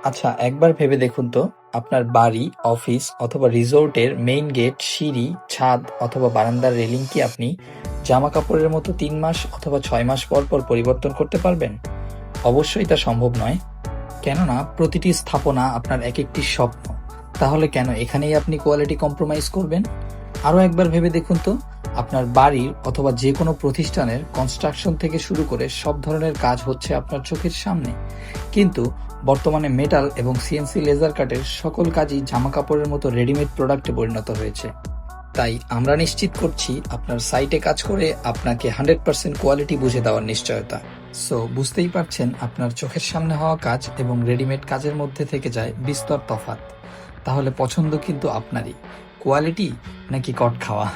আচ্ছা, একবার ভেবে দেখুন তো, আপনার বাড়ি, অফিস অথবা রিসোর্টের মেইন গেট, সিঁড়ি, ছাদ অথবা বারান্দার রেলিং কি আপনি জামাকাপড়ের মতো ৩ মাস অথবা ৬ মাস পর পর পরিবর্তন করতে পারবেন? অবশ্যই তা সম্ভব নয়। কেননা প্রতিটি স্থাপনা আপনার একেকটি স্বপ্ন। তাহলে কেন এখানেই আপনি কোয়ালিটি কম্প্রোমাইজ করবেন? আরও একবার ভেবে দেখুন তো, আপনার বাড়ির অথবা যে কোনো প্রতিষ্ঠানের কনস্ট্রাকশন থেকে শুরু করে সব ধরনের কাজ হচ্ছে আপনার চোখের সামনে। কিন্তু বর্তমানে মেটাল এবং সিএনসি লেজার কাটের সকল কাজই জামাকাপড়ের মতো রেডিমেড প্রোডাক্টে পরিণত হয়েছে। তাই আমরা নিশ্চিত করছি আপনার সাইটে কাজ করে আপনাকে 100% কোয়ালিটি বুঝে দেওয়ার নিশ্চয়তা। সো বুঝতেই পারছেন, আপনার চোখের সামনে হওয়া কাজ এবং রেডিমেড কাজের মধ্যে থেকে যায় বিস্তর তফাৎ। তাহলে পছন্দ কিন্তু আপনারই, কোয়ালিটি নাকি কট খাওয়া।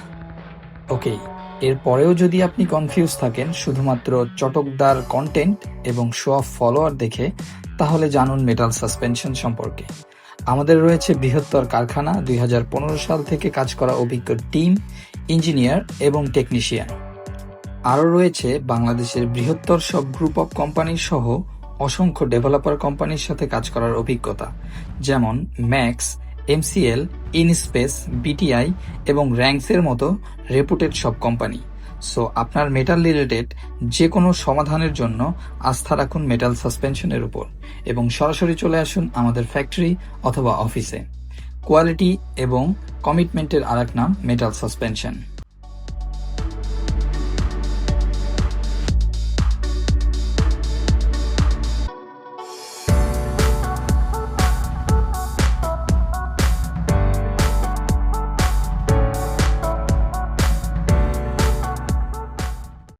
ওকে, এরপরেও যদি আপনি কনফিউজ থাকেন শুধুমাত্র চটকদার কন্টেন্ট এবং শো অফ ফলোয়ার দেখে, তাহলে জানুন মেটাল সাসপেনশন সম্পর্কে। আমাদের রয়েছে বৃহত্তর কারখানা, ২০১৫ সাল থেকে কাজ করা অভিজ্ঞ টিম, ইঞ্জিনিয়ার এবং টেকনিশিয়ান। আরও রয়েছে বাংলাদেশের বৃহত্তর সব গ্রুপ অফ কোম্পানি সহ অসংখ্য ডেভেলপার কোম্পানির সাথে কাজ করার অভিজ্ঞতা, যেমন ম্যাক্স, এমসিএল, ইনস্পেস, বিটিআই এবং র্যাঙ্কসের মতো রেপুটেড সব কোম্পানি। সো আপনার মেটাল রিলেটেড যে কোনো সমাধানের জন্য আস্থা রাখুন মেটাল সাসপেনশনের উপর এবং সরাসরি চলে আসুন আমাদের ফ্যাক্টরি অথবা অফিসে। কোয়ালিটি এবং কমিটমেন্টের আরেক নাম মেটাল সাসপেনশন।